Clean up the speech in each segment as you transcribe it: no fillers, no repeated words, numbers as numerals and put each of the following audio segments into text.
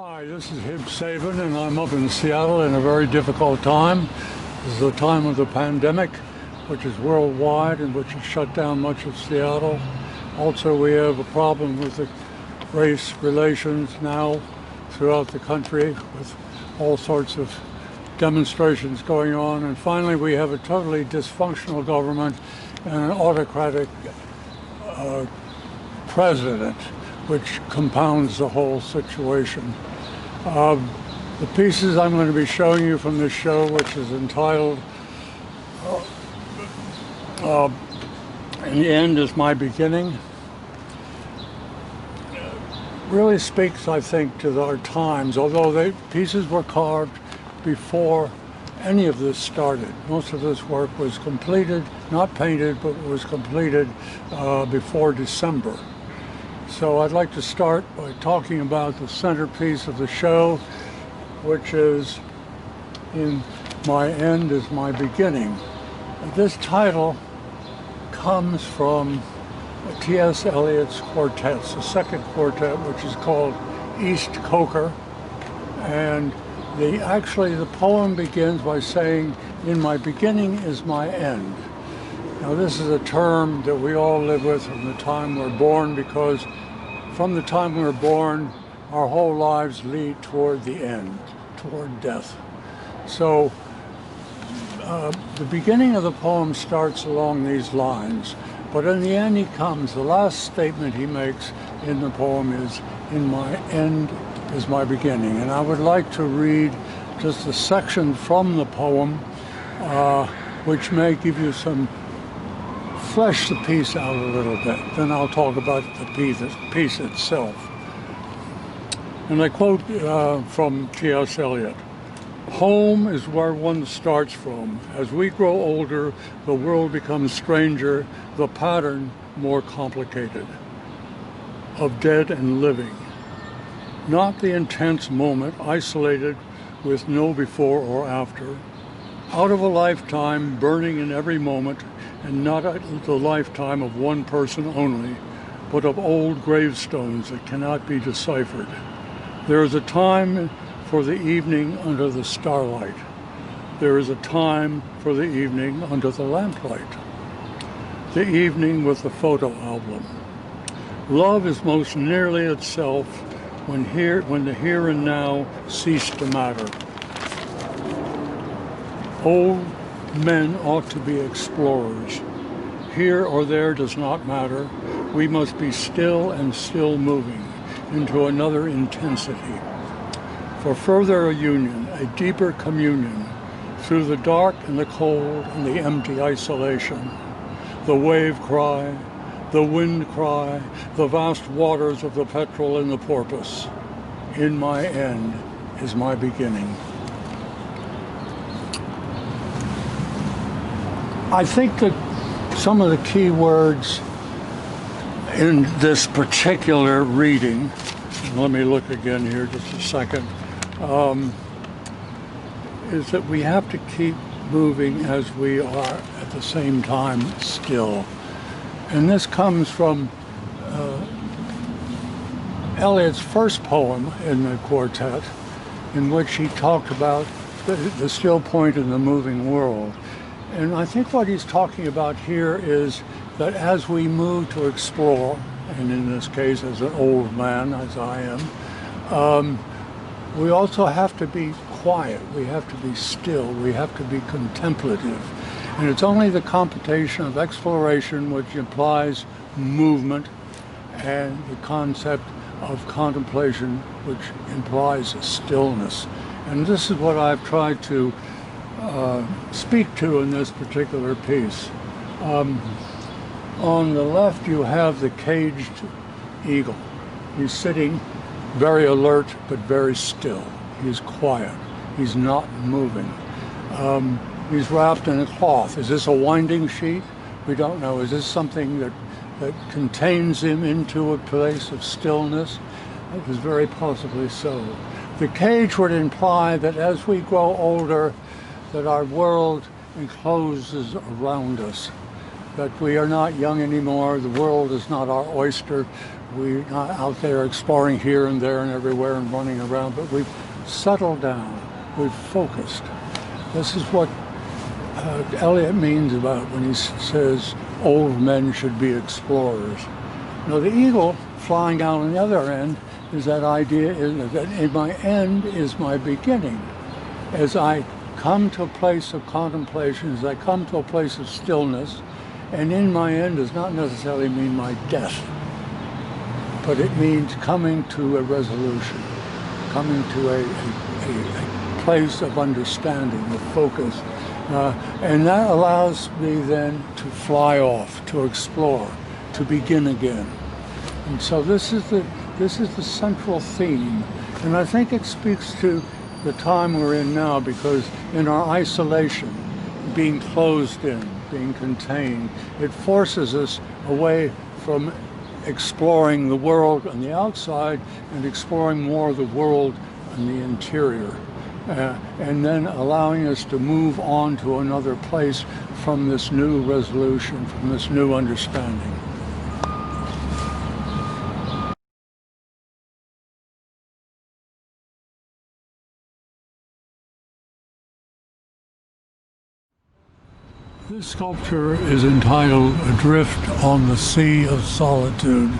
Hi, this is Hib Sabin, and I'm up in Seattle in a very difficult time. This is the time of the pandemic, which is worldwide and which has shut down much of Seattle. Also, we have a problem with the race relations now throughout the country with all sorts of demonstrations going on. And finally, we have a totally dysfunctional government and an autocratic president, which compounds the whole situation. The pieces I'm going to be showing you from this show, which is entitled "In the End Is My Beginning," really speaks, I think, to our times, although the pieces were carved before any of this started. Most of this work was completed, not painted, but was completed before December. So I'd like to start by talking about the centerpiece of the show, which is "In My End Is My Beginning." This title comes from T.S. Eliot's quartets, the second quartet, which is called East Coker. And the poem begins by saying, "In my beginning is my end." Now, this is a term that we all live with from the time we're born, because from the time we're born, our whole lives lead toward the end, toward death. So the beginning of the poem starts along these lines, but in the end the last statement he makes in the poem is, "In my end is my beginning." And I would like to read just a section from the poem, which may give you flesh the piece out a little bit. Then I'll talk about the piece itself. And I quote from T.S. Eliot: "Home is where one starts from. As we grow older, the world becomes stranger, the pattern more complicated, of dead and living. Not the intense moment, isolated with no before or after. Out of a lifetime burning in every moment, and not the lifetime of one person only, but of old gravestones that cannot be deciphered. There is a time for the evening under the starlight. There is a time for the evening under the lamplight. The evening with the photo album. Love is most nearly itself when the here and now cease to matter. Old men ought to be explorers. Here or there does not matter. We must be still and still moving into another intensity. For further union, a deeper communion, through the dark and the cold and the empty isolation. The wave cry, the wind cry, the vast waters of the petrel and the porpoise. In my end is my beginning." I think that some of the key words in this particular reading, let me look again here just a second, is that we have to keep moving as we are at the same time still. And this comes from Eliot's first poem in the quartet, in which he talked about the still point in the moving world. And I think what he's talking about here is that as we move to explore, and in this case as an old man, as I am, we also have to be quiet, we have to be still, we have to be contemplative. And it's only the combination of exploration, which implies movement, and the concept of contemplation, which implies stillness. And this is what I've tried to speak to in this particular piece. On the left you have the caged eagle. He's sitting very alert but very still. He's quiet. He's not moving. He's wrapped in a cloth. Is this a winding sheet? We don't know. Is this something that contains him into a place of stillness? It was very possibly so. The cage would imply that as we grow older, that our world encloses around us, that we are not young anymore. The world is not our oyster. We're not out there exploring here and there and everywhere and running around, but we've settled down. We've focused. This is what Eliot means about when he says old men should be explorers. Now, the eagle flying out on the other end is that idea that in my end is my beginning. As I come to a place of contemplation, as I come to a place of stillness, and in my end does not necessarily mean my death, but it means coming to a resolution, coming to a place of understanding, of focus. And that allows me then to fly off, to explore, to begin again. And so this is the central theme. And I think it speaks to the time we're in now, because in our isolation, being closed in, being contained, it forces us away from exploring the world on the outside and exploring more of the world on the interior. And then allowing us to move on to another place from this new resolution, from this new understanding. This sculpture is entitled Adrift on the Sea of Solitude.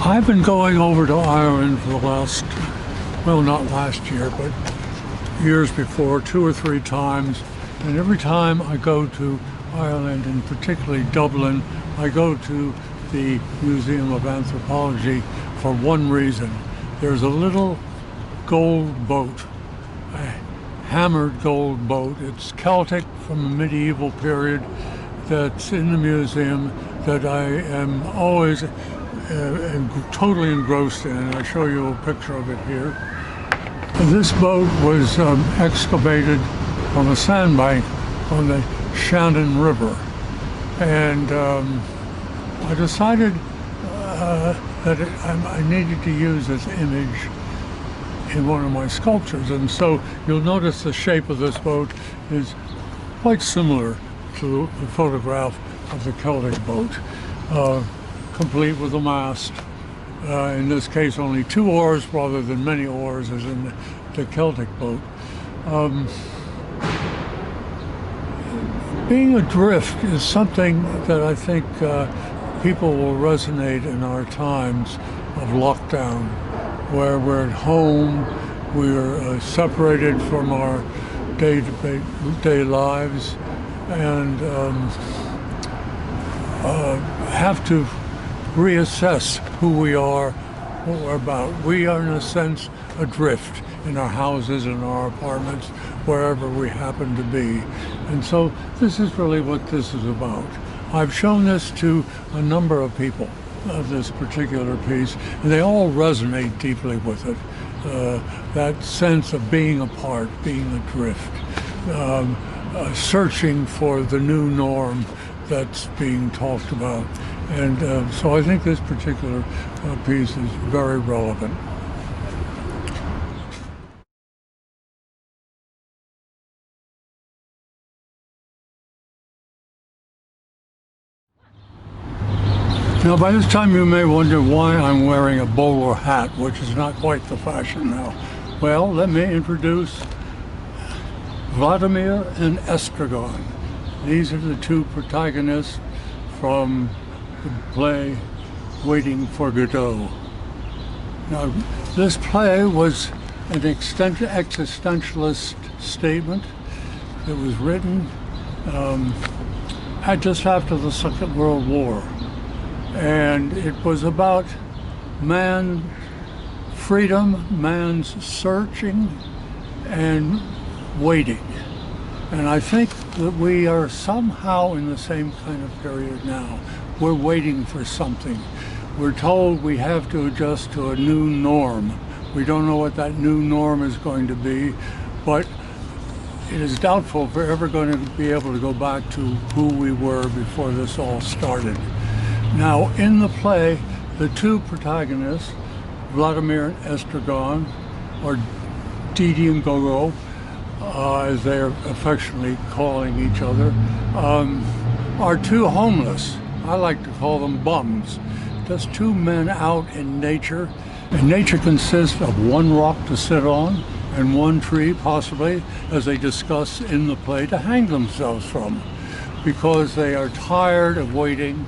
I've been going over to Ireland for the last, well, not last year, but years before, 2 or 3 times. And every time I go to Ireland, and particularly Dublin, I go to the Museum of Anthropology for one reason. There's a little gold boat, hammered gold boat. It's Celtic from the medieval period that's in the museum that I am always totally engrossed in. I show you a picture of it here. This boat was excavated on a sandbank on the Shannon River, and I decided that I needed to use this image in one of my sculptures, and so you'll notice the shape of this boat is quite similar to the photograph of the Celtic boat, complete with a mast. In this case, only 2 oars rather than many oars as in the Celtic boat. Being adrift is something that I think people will resonate in our times of lockdown, where we're at home, we're separated from our day-to-day lives, and have to reassess who we are, what we're about. We are, in a sense, adrift in our houses, in our apartments, wherever we happen to be. And so this is really what this is about. I've shown this to a number of people of this particular piece, and they all resonate deeply with it. That sense of being apart, being adrift, searching for the new norm that's being talked about. And so I think this particular piece is very relevant. Now, by this time you may wonder why I'm wearing a bowler hat, which is not quite the fashion now. Well, let me introduce Vladimir and Estragon. These are the 2 protagonists from the play Waiting for Godot. Now, this play was an existentialist statement. It was written just after the Second World War. And it was about man's freedom, man's searching and waiting. And I think that we are somehow in the same kind of period now. We're waiting for something. We're told we have to adjust to a new norm. We don't know what that new norm is going to be, but it is doubtful if we're ever going to be able to go back to who we were before this all started. Now, in the play, the 2 protagonists, Vladimir and Estragon, or Didi and Gogo, as they're affectionately calling each other, are 2 homeless I like to call them bums. Just two men out in nature. And nature consists of one rock to sit on and one tree, possibly, as they discuss in the play, to hang themselves from, because they are tired of waiting,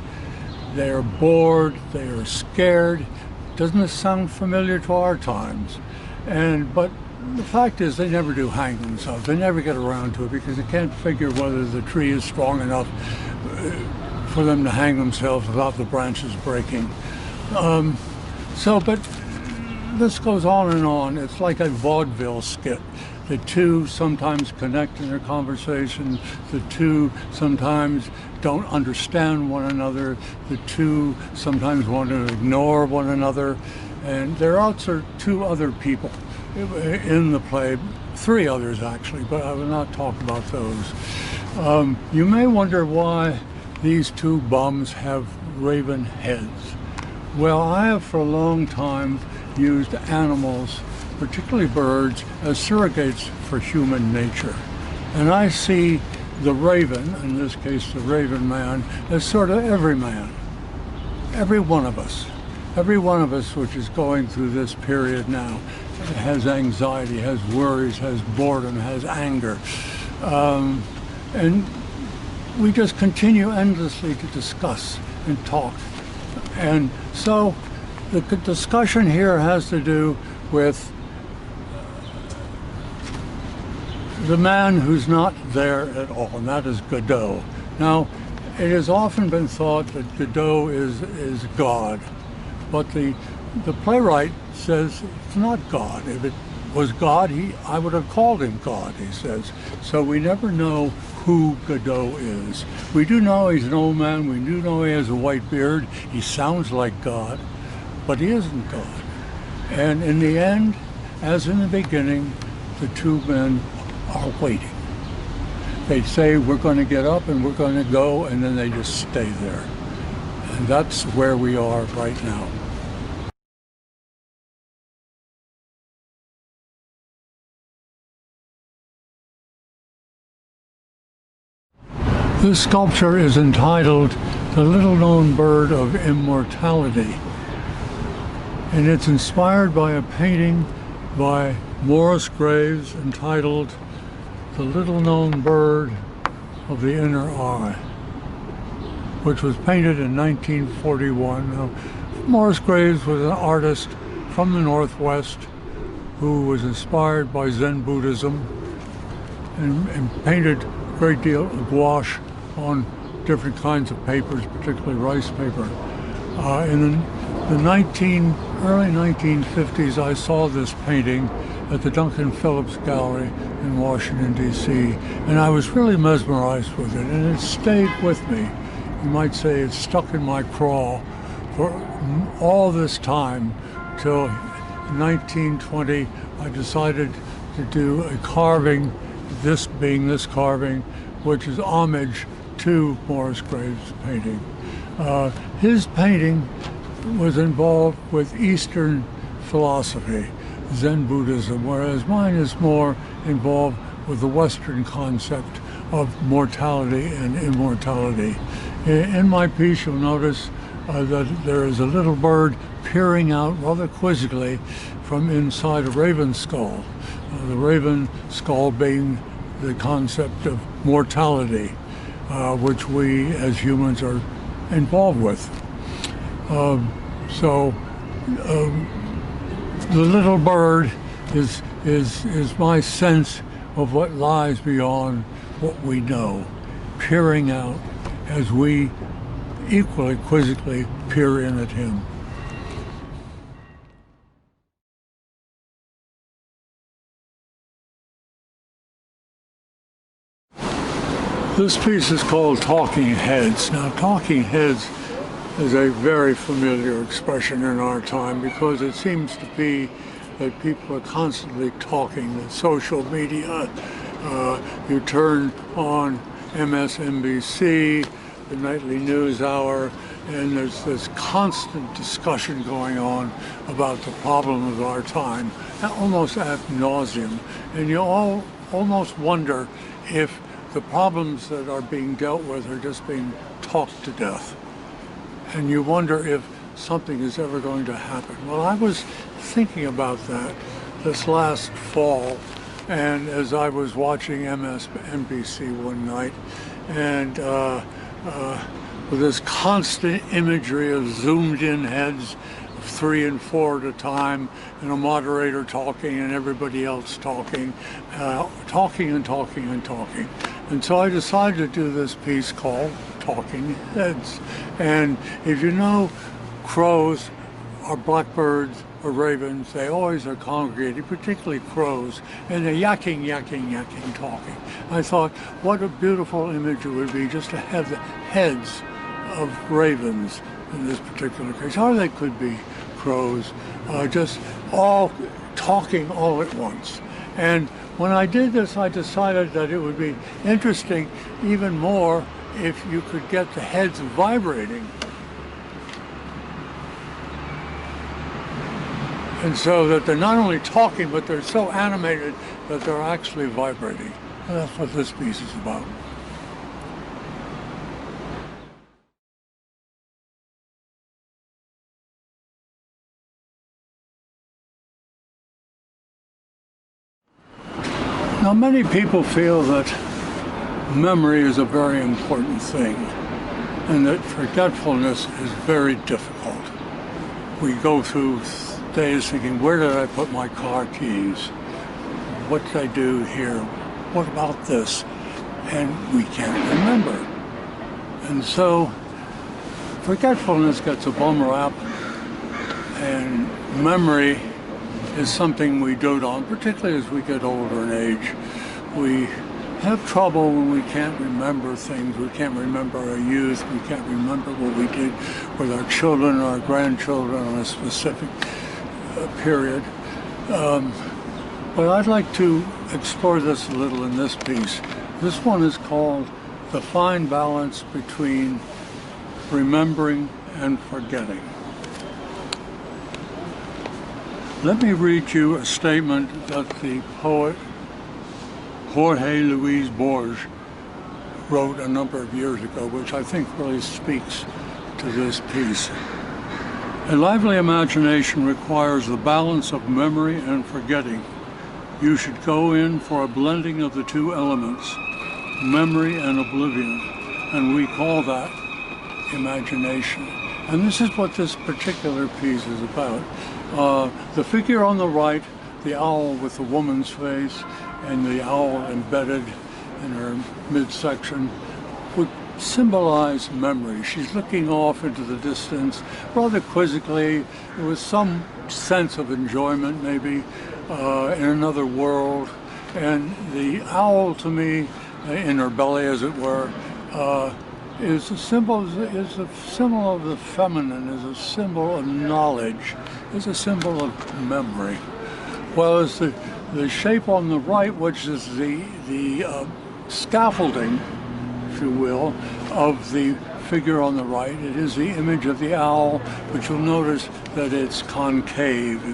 they are bored, they are scared. Doesn't this sound familiar to our times? But the fact is, they never do hang themselves. They never get around to it because they can't figure whether the tree is strong enough for them to hang themselves without the branches breaking. But this goes on and on. It's like a vaudeville skit. The two sometimes connect in their conversation. The two sometimes don't understand one another. The two sometimes want to ignore one another. And there are also two other people in the play, three others actually, but I will not talk about those. You may wonder why these two bums have raven heads. Well, I have for a long time used animals, particularly birds, as surrogates for human nature. And I see the raven, in this case the raven man, as sort of every man. Every one of us, which is going through this period now, has anxiety, has worries, has boredom, has anger. And we just continue endlessly to discuss and talk. And so the discussion here has to do with the man who's not there at all, and that is Godot. Now, it has often been thought that Godot is God, but the playwright says it's not God. If it was God, I would have called him God, he says. So we never know who Godot is. We do know he's an old man, we do know he has a white beard, he sounds like God, but he isn't God. And in the end, as in the beginning, the two men are waiting. They say, we're going to get up and we're going to go, and then they just stay there. And that's where we are right now. This sculpture is entitled The Little Known Bird of Immortality. And it's inspired by a painting by Morris Graves entitled The Little Known Bird of the Inner Eye, which was painted in 1941. Now, Morris Graves was an artist from the Northwest who was inspired by Zen Buddhism and painted a great deal of gouache on different kinds of papers, particularly rice paper. In the early 1950s, I saw this painting at the Duncan Phillips Gallery in Washington, D.C., and I was really mesmerized with it, and it stayed with me. You might say it stuck in my craw for all this time till in 1920 I decided to do a carving, this being this carving, which is homage to Morris Graves' painting. His painting was involved with Eastern philosophy, Zen Buddhism, whereas mine is more involved with the Western concept of mortality and immortality. In my piece, you'll notice that there is a little bird peering out rather quizzically from inside a raven skull. The raven skull being the concept of mortality, which we as humans are involved with. The little bird is my sense of what lies beyond what we know, peering out as we equally quizzically peer in at him. This piece is called Talking Heads. Now, talking heads is a very familiar expression in our time because it seems to be that people are constantly talking. The social media, you turn on MSNBC, the nightly news hour, and there's this constant discussion going on about the problem of our time, almost ad nauseum. And you all almost wonder if the problems that are being dealt with are just being talked to death. and you wonder if something is ever going to happen. Well, I was thinking about that this last fall, and as I was watching MSNBC one night, and with this constant imagery of zoomed in heads of 3 and 4 at a time, and a moderator talking and everybody else talking, talking and talking and talking. And so I decided to do this piece called Talking Heads. And if you know crows or blackbirds or ravens, they always are congregated, particularly crows, and they're yakking, yakking, yakking, talking. I thought, what a beautiful image it would be just to have the heads of ravens in this particular case, or they could be crows, just all talking all at once. And when I did this, I decided that it would be interesting even more if you could get the heads vibrating. And so that they're not only talking, but they're so animated that they're actually vibrating. And that's what this piece is about. Now, many people feel that memory is a very important thing, and that forgetfulness is very difficult. We go through days thinking, where did I put my car keys? What did I do here? What about this? And we can't remember. And so forgetfulness gets a bum rap, and memory is something we dote on, particularly as we get older in age. We have trouble when we can't remember things. We can't remember our youth. We can't remember what we did with our children or our grandchildren on a specific period. But I'd like to explore this a little in this piece. This one is called The Fine Balance Between Remembering and Forgetting. Let me read you a statement that the poet Jorge Luis Borges wrote a number of years ago, which I think really speaks to this piece. A lively imagination requires the balance of memory and forgetting. You should go in for a blending of the two elements, memory and oblivion, and we call that imagination. And this is what this particular piece is about. The figure on the right, the owl with the woman's face and the owl embedded in her midsection, would symbolize memory. She's looking off into the distance rather quizzically with some sense of enjoyment maybe in another world. And the owl, to me, in her belly as it were, is a symbol of the feminine, is a symbol of knowledge, is a symbol of memory. Whereas the shape on the right, which is the scaffolding, if you will, of the figure on the right, it is the image of the owl, but you'll notice that it's concave,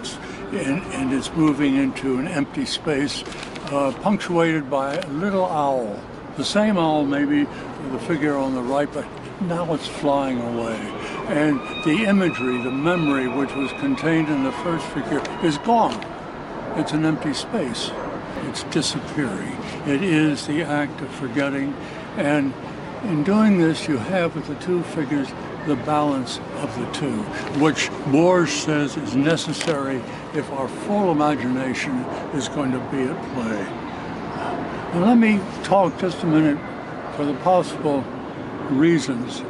and it's moving into an empty space, punctuated by a little owl. The same owl maybe with the figure on the right, but now it's flying away. And the imagery, the memory which was contained in the first figure is gone. It's an empty space. It's disappearing. It is the act of forgetting. And in doing this, you have with the two figures the balance of the two, which Borges says is necessary if our full imagination is going to be at play. Now let me talk just a minute for the possible reasons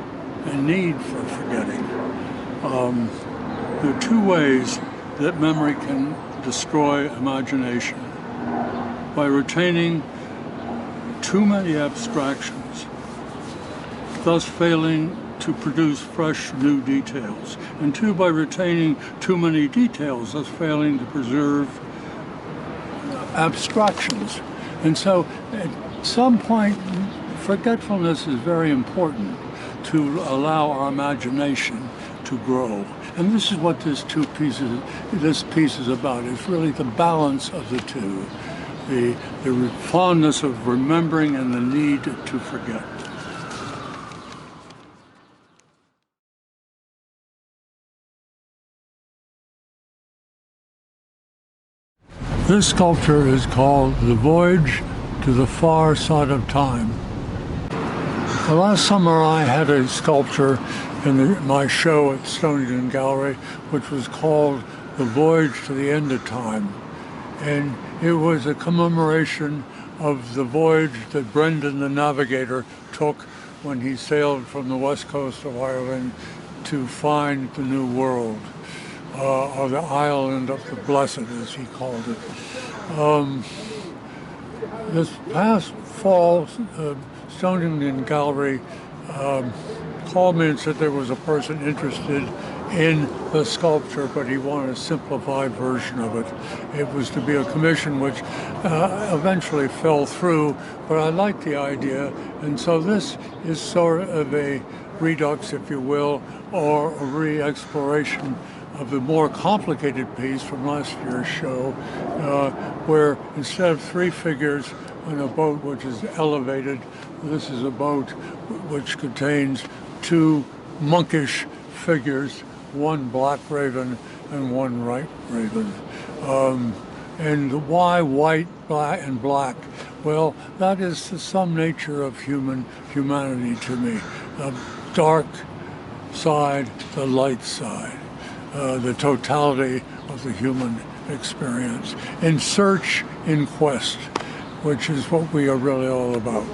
and need for forgetting. There are two ways that memory can destroy imagination: by retaining too many abstractions, thus failing to produce fresh new details, and two, by retaining too many details, thus failing to preserve abstractions. And so at some point, forgetfulness is very important to allow our imagination to grow. And this is what this piece is about. It's really the balance of the two, the fondness of remembering and the need to forget. This sculpture is called The Voyage to the Far Side of Time. Last summer I had a sculpture in my show at Stonington Gallery, which was called The Voyage to the End of Time. And it was a commemoration of the voyage that Brendan the Navigator took when he sailed from the west coast of Ireland to find the New World, or the Island of the Blessed, as he called it. This past fall, Stonington Gallery called me and said there was a person interested in the sculpture, but he wanted a simplified version of it. It was to be a commission which eventually fell through, but I liked the idea, and so this is sort of a redux, if you will, or a re-exploration of the more complicated piece from last year's show, where instead of three figures in a boat which is elevated, this is a boat which contains two monkish figures, one black raven and one white raven. And why white, black, and black? Well, that is the some nature of humanity to me. The dark side, the light side, the totality of the human experience. In search, in quest, which is what we are really all about.